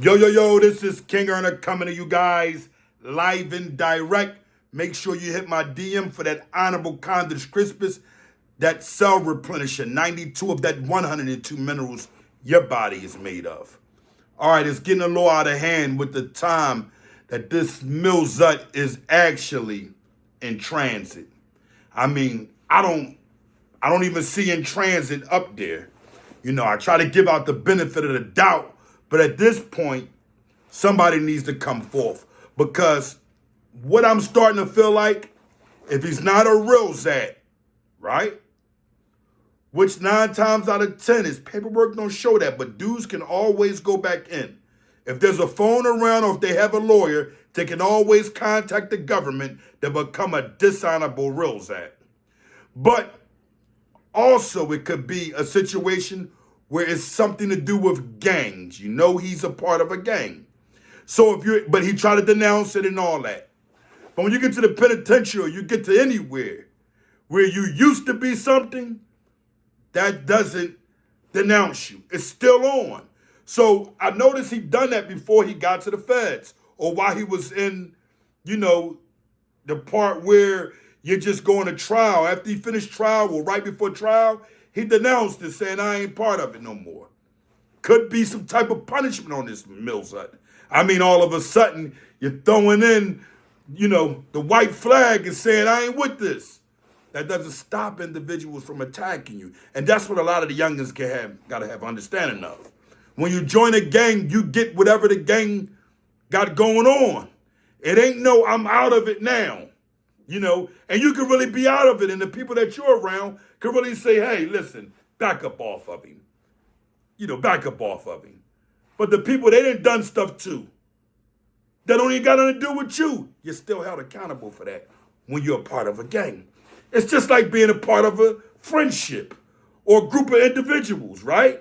Yo, yo, yo, this is King Earner coming to you guys live and direct. Make sure you hit my DM for that honorable Condors Crispus, that cell replenisher, 92 of that 102 minerals your body is made of. All right, it's getting a little out of hand with the time that this Milzut is actually in transit. I mean, I don't even see in transit up there. I try to give out the benefit of the doubt, but at this point, somebody needs to come forth because what I'm starting to feel like, if he's not a real Zat, right? Which 9 times out of 10 his paperwork don't show that, but dudes can always go back in. If there's a phone around or if they have a lawyer, they can always contact the government to become a dishonorable real Zat. But also, it could be a situation where it's something to do with gangs. He's a part of a gang. So but he tried to denounce it and all that. But when you get to the penitentiary, you get to anywhere where you used to be something, that doesn't denounce you. It's still on. So I noticed he done that before he got to the feds or while he was in, the part where you're just going to trial. After he finished trial or right before trial, he denounced it saying, I ain't part of it no more. Could be some type of punishment on this Milzut. I mean, all of a sudden, you're throwing in, the white flag and saying, I ain't with this. That doesn't stop individuals from attacking you. And that's what a lot of the youngins got to have understanding of. When you join a gang, you get whatever the gang got going on. It ain't no, I'm out of it now. And you can really be out of it. And the people that you're around can really say, hey, listen, back up off of him. Back up off of him. But the people they done stuff to, that don't even got nothing to do with you, you're still held accountable for that when you're a part of a gang. It's just like being a part of a friendship or a group of individuals, right?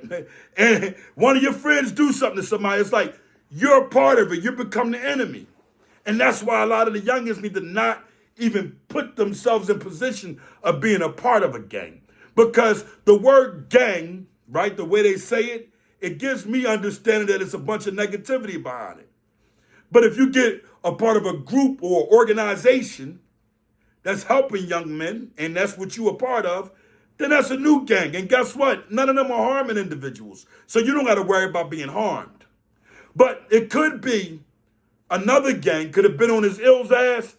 And one of your friends do something to somebody, it's like you're a part of it, you become the enemy. And that's why a lot of the youngins need to not even put themselves in position of being a part of a gang. Because the word gang, right, the way they say it, it gives me understanding that it's a bunch of negativity behind it. But if you get a part of a group or organization that's helping young men, and that's what you a part of, then that's a new gang. And guess what? None of them are harming individuals. So you don't got to worry about being harmed. But it could be another gang could have been on his ill's ass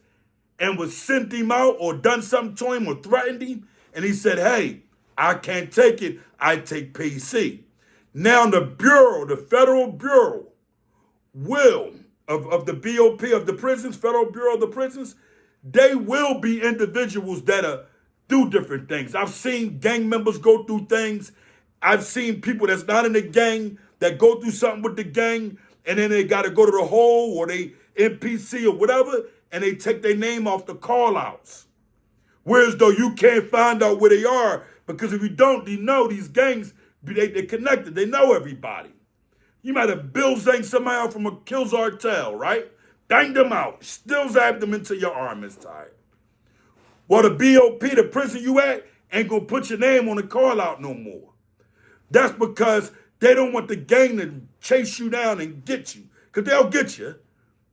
and was sent him out or done something to him or threatened him. And he said, hey, I can't take it. I take PC. Now the Bureau, the Federal Bureau, of the BOP of the prisons, Federal Bureau of the Prisons, they will be individuals that do different things. I've seen gang members go through things. I've seen people that's not in the gang that go through something with the gang and then they got to go to the hole or they NPC or whatever and they take their name off the call outs. Whereas though you can't find out where they are because if you don't, these gangs, they're connected. They know everybody. You might have Bill Zang somebody out from a Kills Artel, right? Banged them out, still zapped them until your arm is tired. Well, the BOP, the prison you at, ain't gonna put your name on the call out no more. That's because they don't want the gang to chase you down and get you. Because they'll get you.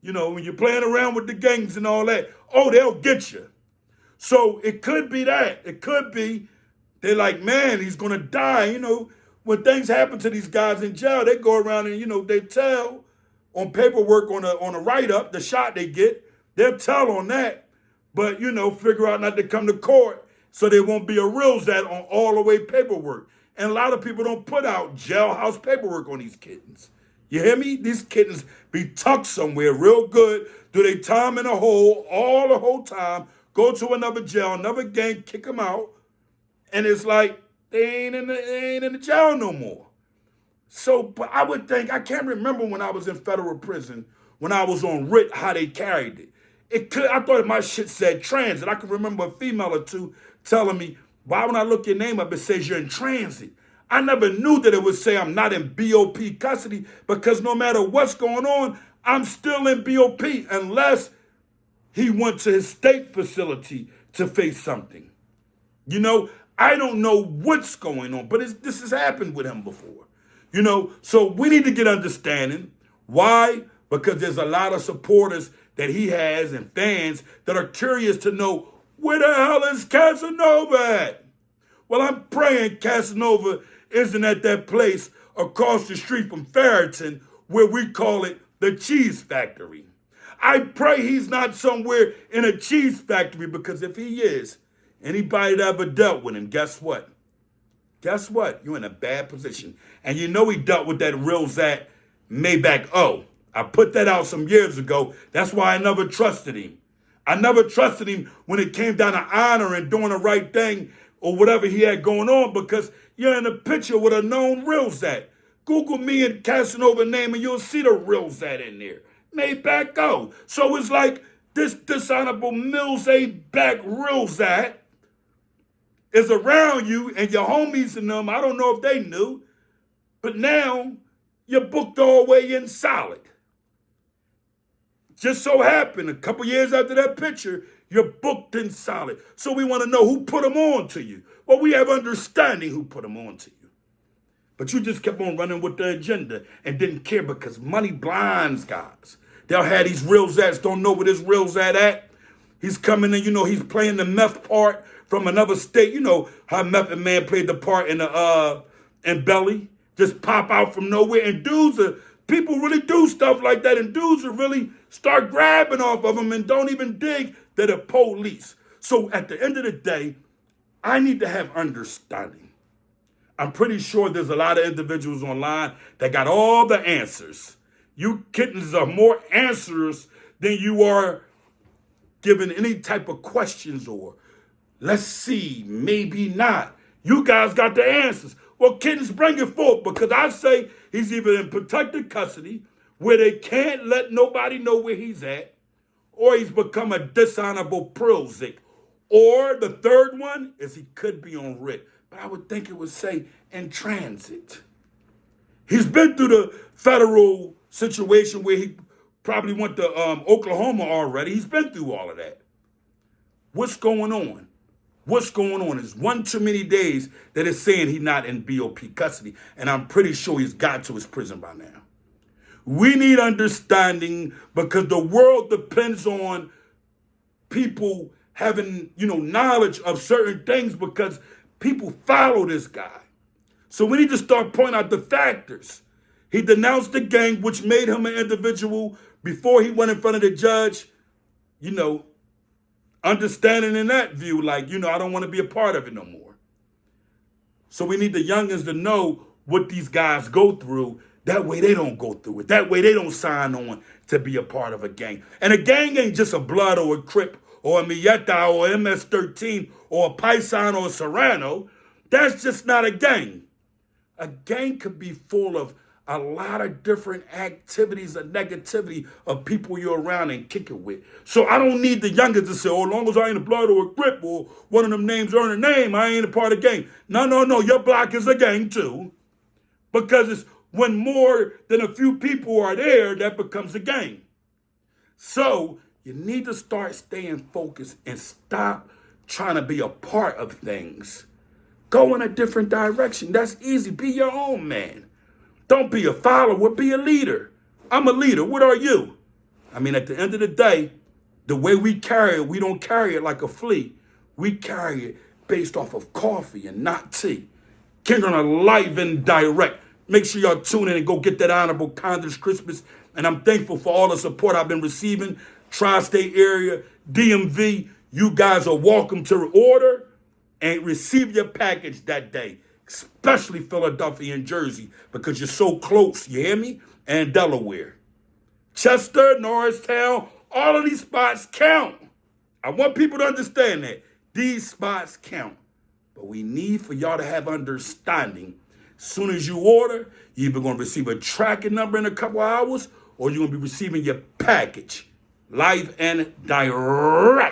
When you're playing around with the gangs and all that, they'll get you. So it could be that. It could be they're like, man, he's gonna die. When things happen to these guys in jail, they go around and, they tell on paperwork on a write-up, the shot they get, they'll tell on that, but, figure out not to come to court so they won't be a real Zat on all the way paperwork. And a lot of people don't put out jailhouse paperwork on these kittens. You hear me? These kittens be tucked somewhere real good, do their time in a hole all the whole time, go to another jail, another gang, kick them out, and it's like they ain't in the jail no more. So, but I would think, I can't remember when I was in federal prison, when I was on writ, how they carried it. I thought my shit said transit. I can remember a female or two telling me, why when I look your name up, it says you're in transit. I never knew that it would say I'm not in BOP custody because no matter what's going on, I'm still in BOP unless he went to his state facility to face something. I don't know what's going on, but this has happened with him before. So we need to get understanding Why? Because there's a lot of supporters that he has and fans that are curious to know, where the hell is Casanova at? Well, I'm praying Casanova isn't at that place across the street from Ferriton where we call it the cheese factory. I pray he's not somewhere in a cheese factory, because if he is, anybody that ever dealt with him, guess what? Guess what? You're in a bad position. And you know he dealt with that real Zat Maybach. Oh, I put that out some years ago. That's why I never trusted him. I never trusted him when it came down to honor and doing the right thing or whatever he had going on, because you're in a picture with a known real Zat. Google me and Casanova name and you'll see the real Zat in there. Maybach go. So it's like this dishonorable Mills A. back real Zat is around you and your homies and them. I don't know if they knew, but now you're booked all the way in solid. Just so happened, a couple years after that picture, you're booked in solid. So we want to know who put them on to you. Well, we have understanding who put them on to you. But you just kept on running with the agenda and didn't care, because money blinds guys. They'll have these real Zats, don't know where this real Zat at. He's coming in, he's playing the meth part from another state. You know how Method Man played the part in Belly. Just pop out from nowhere. And people really do stuff like that. And dudes will really start grabbing off of them and don't even dig they're the police. So at the end of the day, I need to have understanding. I'm pretty sure there's a lot of individuals online that got all the answers. You kittens are more answers than you are given any type of questions or let's see, maybe not. You guys got the answers. Well, kittens, bring it forth, because I say he's either in protected custody where they can't let nobody know where he's at, or he's become a dishonorable Prilzik. Or the third one is he could be on writ. But I would think it would say in transit. He's been through the federal situation where he probably went to Oklahoma already. He's been through all of that. What's going on? What's going on is one too many days that it's saying he's not in BOP custody. And I'm pretty sure he's got to his prison by now. We need understanding, because the world depends on people having, knowledge of certain things, because people follow this guy. So we need to start pointing out the factors. He denounced the gang, which made him an individual before he went in front of the judge, understanding in that view, like, I don't want to be a part of it no more. So we need the youngins to know what these guys go through. That way they don't go through it. That way they don't sign on to be a part of a gang. And a gang ain't just a Blood or a Crip or a Milleta or MS-13 or a Paisan or a Serrano. That's just not a gang. A gang could be full of a lot of different activities and negativity of people you're around and kick it with. So I don't need the youngins to say, as long as I ain't a Blood or a Crip or one of them names earn a name, I ain't a part of the gang. No, your block is a gang too. Because it's when more than a few people are there, that becomes a gang. So you need to start staying focused and stop trying to be a part of things. Go in a different direction. That's easy. Be your own man. Don't be a follower, be a leader. I'm a leader. What are you? At the end of the day, the way we carry it, we don't carry it like a flea. We carry it based off of coffee and not tea. King on a live and direct. Make sure y'all tune in and go get that honorable Congress Christmas. And I'm thankful for all the support I've been receiving. Tri-State area, DMV, you guys are welcome to order and receive your package that day. Especially Philadelphia and Jersey, because you're so close, you hear me? And Delaware. Chester, Norristown, all of these spots count. I want people to understand that. These spots count. But we need for y'all to have understanding. As soon as you order, you're either going to receive a tracking number in a couple hours, or you're going to be receiving your package live and direct.